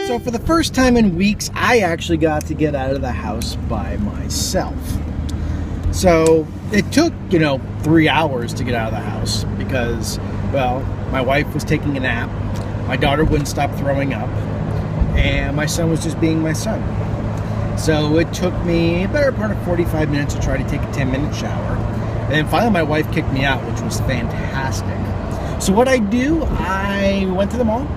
So for the first time in weeks, I actually got to get out of the house by myself. So it took, 3 hours to get out of the house because, well, my wife was taking a nap, my daughter wouldn't stop throwing up, and my son was just being my son. So it took me a better part of 45 minutes to try to take a 10-minute shower. And then finally my wife kicked me out, which was fantastic. So what I do, I went to the mall,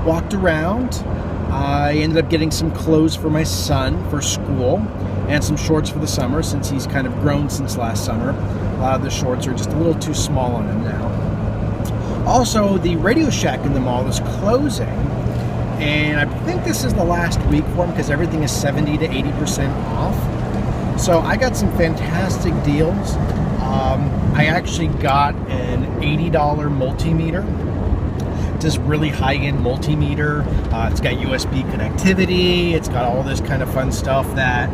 walked around. I ended up getting some clothes for my son for school and some shorts for the summer since he's kind of grown since last summer. A lot of the shorts are just a little too small on him now. Also, the Radio Shack in the mall is closing, and I think this is the last week for them because everything is 70 to 80% off. So I got some fantastic deals. I actually got an $80 multimeter. This really high-end multimeter. It's got USB connectivity. It's got all this kind of fun stuff that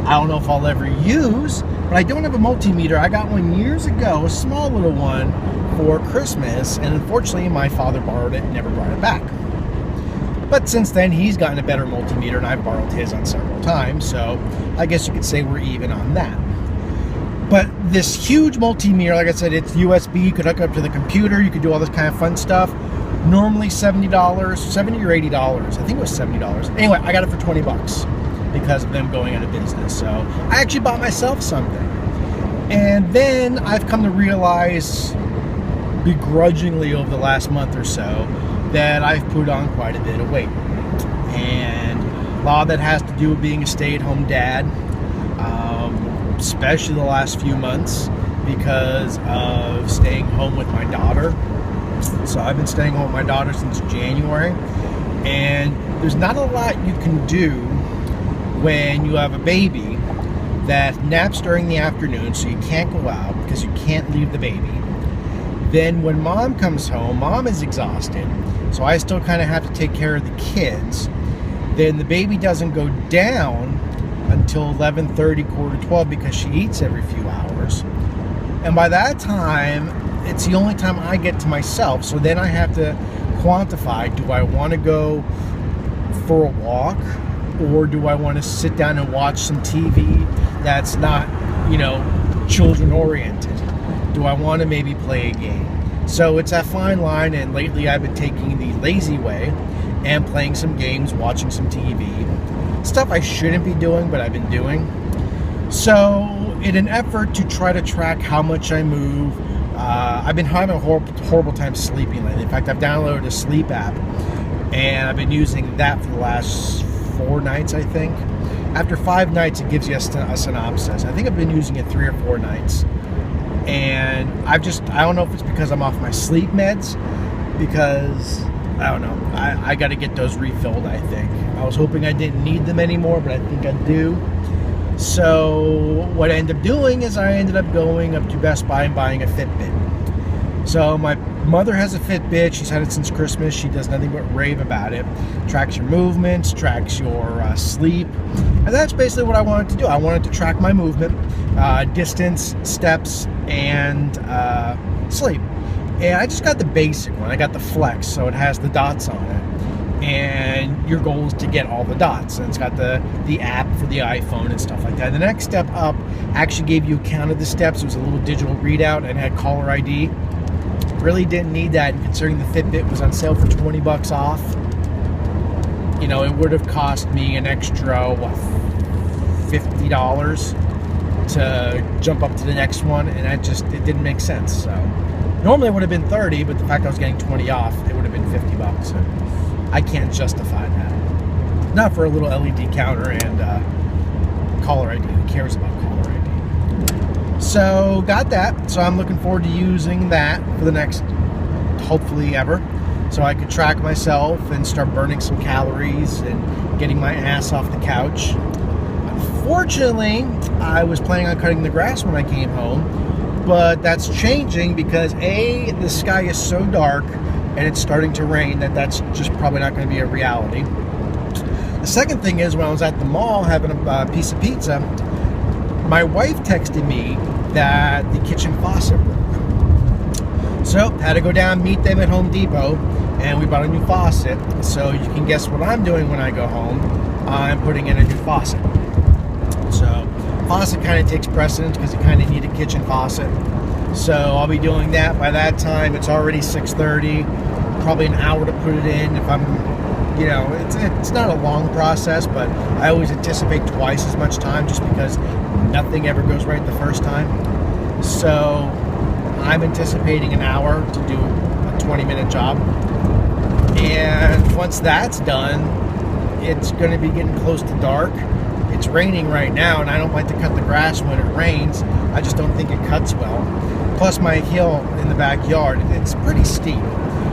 I don't know if I'll ever use, but I don't have a multimeter. I got one years ago, a small little one for Christmas, and unfortunately my father borrowed it and never brought it back. But since then he's gotten a better multimeter and I've borrowed his on several times, so I guess you could say we're even on that. But this huge multimeter, like I said, it's USB, you could hook up to the computer, you could do all this kind of fun stuff. Normally $70, $70 or $80. I think it was $70. Anyway, I got it for 20 bucks because of them going out of business. So I actually bought myself something. And then I've come to realize begrudgingly over the last month or so that I've put on quite a bit of weight. And a lot of that has to do with being a stay-at-home dad, especially the last few months because of staying home with my daughter. So I've been staying home with my daughter since January, and there's not a lot you can do when you have a baby that naps during the afternoon, so you can't go out because you can't leave the baby. Then when mom comes home, mom is exhausted, so I still kind of have to take care of the kids. Then the baby doesn't go down until 11:30, 11:45 because she eats every few hours. And by that time, it's the only time I get to myself. So then I have to quantify, do I want to go for a walk or do I want to sit down and watch some TV that's not, children oriented? Do I want to maybe play a game? So it's that fine line, and lately I've been taking the lazy way and playing some games, watching some TV. Stuff I shouldn't be doing, but I've been doing. So in an effort to try to track how much I move, I've been having a horrible time sleeping lately. In fact, I've downloaded a sleep app, and I've been using that for the last 4 nights, I think. After 5 nights, it gives you a synopsis. I think I've been using it 3 or 4 nights. And I don't know if it's because I'm off my sleep meds, because, I don't know, I got to get those refilled, I think. I was hoping I didn't need them anymore, but I think I do. So what I ended up doing is I ended up going up to Best Buy and buying a Fitbit. So my mother has a Fitbit. She's had it since Christmas. She does nothing but rave about it. Tracks your movements, tracks your sleep. And that's basically what I wanted to do. I wanted to track my movement, distance, steps, and sleep. And I just got the basic one. I got the Flex, so it has the dots on it. And your goal is to get all the dots, and it's got the app for the iPhone and stuff like that. The next step up actually gave you a count of the steps. It was a little digital readout and had caller ID. Really didn't need that, and considering the Fitbit was on sale for 20 bucks off, it would have cost me an extra $50 to jump up to the next one, and it didn't make sense. So normally it would have been 30, but the fact I was getting 20 off, it would have been 50 bucks. So I can't justify that. Not for a little LED counter and caller ID. Who cares about caller ID? So got that. So I'm looking forward to using that for the next, hopefully ever. So I could track myself and start burning some calories and getting my ass off the couch. Unfortunately, I was planning on cutting the grass when I came home, but that's changing because A, the sky is so dark and it's starting to rain that's just probably not going to be a reality. The second thing is, when I was at the mall having a piece of pizza, my wife texted me that the kitchen faucet broke. So had to go down, meet them at Home Depot, and we bought a new faucet. So you can guess what I'm doing when I go home. I'm putting in a new faucet. So faucet kind of takes precedence because you kind of need a kitchen faucet. So I'll be doing that. By that time, it's already 6:30. Probably an hour to put it in. If I'm, you know, it's not a long process, but I always anticipate twice as much time just because nothing ever goes right the first time. So I'm anticipating an hour to do a 20-minute job. And once that's done, it's going to be getting close to dark. It's raining right now, and I don't like to cut the grass when it rains. I just don't think it cuts well. Plus, my hill in the backyard, it's pretty steep.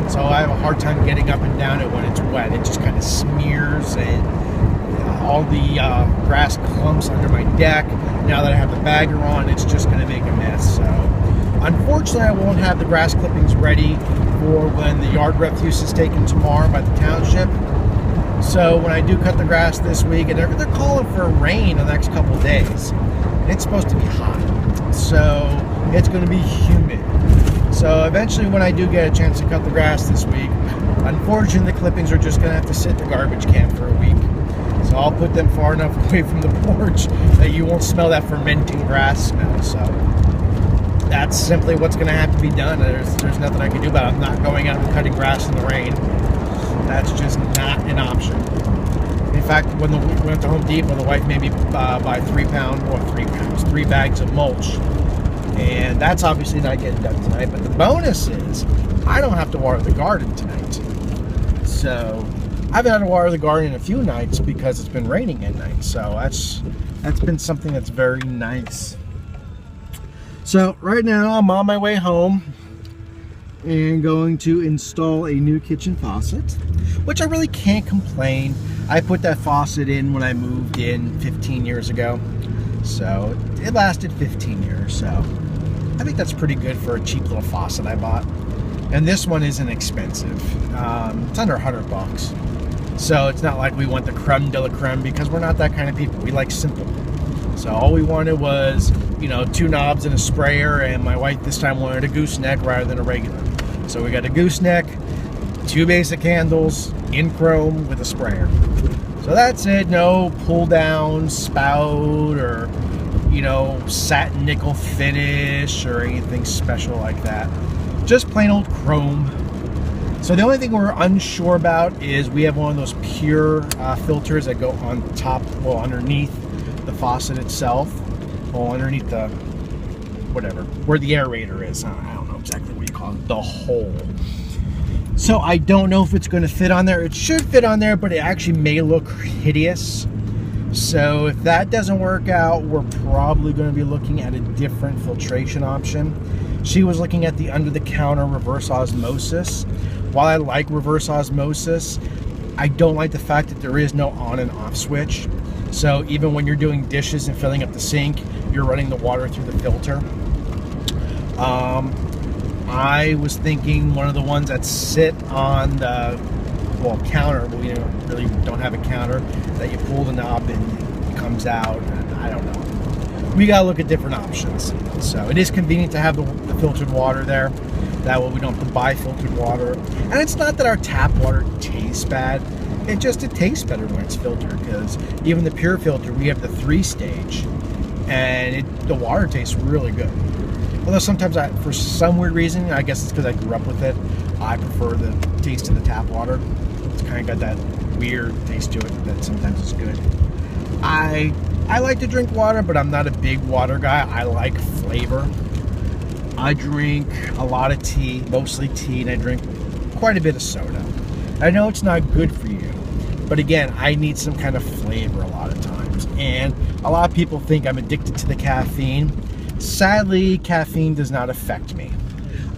So I have a hard time getting up and down it when it's wet. It just kind of smears and all the grass clumps under my deck. Now that I have the bagger on, it's just going to make a mess. So unfortunately, I won't have the grass clippings ready for when the yard refuse is taken tomorrow by the township. So when I do cut the grass this week, and they're calling for rain in the next couple of days. It's supposed to be hot. So it's going to be humid. So eventually when I do get a chance to cut the grass this week, unfortunately the clippings are just going to have to sit in the garbage can for a week. So I'll put them far enough away from the porch that you won't smell that fermenting grass smell. So that's simply what's going to have to be done. There's nothing I can do about it. I'm not going out and cutting grass in the rain. That's just not an option. In fact, when we went to Home Depot, the wife made me buy 3 bags of mulch. And that's obviously not getting done tonight. But the bonus is I don't have to water the garden tonight. So I've had to water the garden a few nights because it's been raining at night. So that's been something that's very nice. So right now I'm on my way home and going to install a new kitchen faucet, which I really can't complain. I put that faucet in when I moved in 15 years ago. So it lasted 15 years. So I think that's pretty good for a cheap little faucet I bought. And this one isn't expensive. It's under $100. So it's not like we want the creme de la creme because we're not that kind of people. We like simple. So all we wanted was, 2 knobs and a sprayer, and my wife this time wanted a gooseneck rather than a regular. So we got a gooseneck, 2 basic handles in chrome with a sprayer. So that's it. No pull down spout or satin nickel finish or anything special like that. Just plain old chrome. So the only thing we're unsure about is we have one of those pure filters that go on top, underneath the faucet itself, underneath the whatever, where the aerator is. I don't know exactly what you call it, the hole. So I don't know if it's going to fit on there. It should fit on there, but it actually may look hideous. So if that doesn't work out, we're probably going to be looking at a different filtration option. She was looking at the under-the-counter reverse osmosis. While I like reverse osmosis, I don't like the fact that there is no on and off switch. So even when you're doing dishes and filling up the sink, you're running the water through the filter. I was thinking one of the ones that sit on the counter, but we really don't have a counter, that you pull the knob and it comes out, and I don't know. We gotta look at different options. So it is convenient to have the filtered water there. That way we don't have to buy filtered water. And it's not that our tap water tastes bad. It tastes better when it's filtered, because even the pure filter, we have the 3-stage, and the water tastes really good. Although sometimes for some weird reason, I guess it's because I grew up with it, I prefer the taste of the tap water. It's kind of got that weird taste to it that sometimes is good. I like to drink water, but I'm not a big water guy. I like flavor. I drink a lot of tea, mostly tea, and I drink quite a bit of soda. I know it's not good for you, but again, I need some kind of flavor a lot of times. And a lot of people think I'm addicted to the caffeine. Sadly, caffeine does not affect me.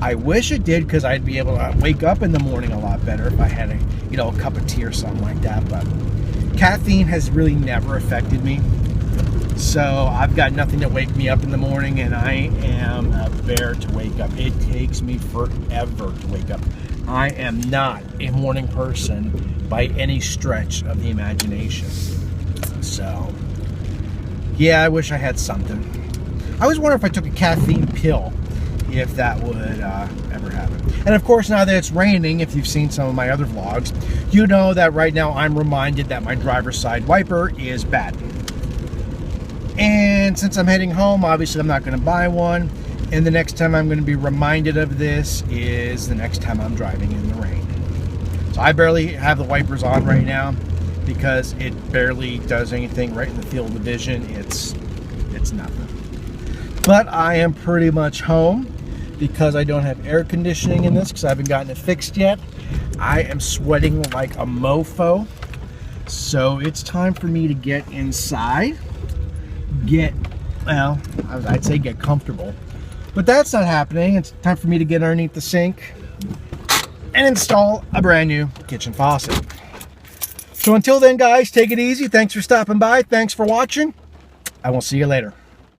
I wish it did, because I'd be able to wake up in the morning a lot better if I had a cup of tea or something like that. But caffeine has really never affected me. So I've got nothing to wake me up in the morning, and I am a bear to wake up. It takes me forever to wake up. I am not a morning person by any stretch of the imagination. So yeah, I wish I had something. I always wonder if I took a caffeine pill, if that would ever happen. And of course, now that it's raining, if you've seen some of my other vlogs, you know that right now I'm reminded that my driver's side wiper is bad. And since I'm heading home, obviously I'm not going to buy one. And the next time I'm going to be reminded of this is the next time I'm driving in the rain. So I barely have the wipers on right now because it barely does anything right in the field of vision. It's nothing. But I am pretty much home because I don't have air conditioning in this because I haven't gotten it fixed yet. I am sweating like a mofo. So it's time for me to get inside. I'd say get comfortable. But that's not happening. It's time for me to get underneath the sink and install a brand new kitchen faucet. So until then, guys, take it easy. Thanks for stopping by. Thanks for watching. I will see you later.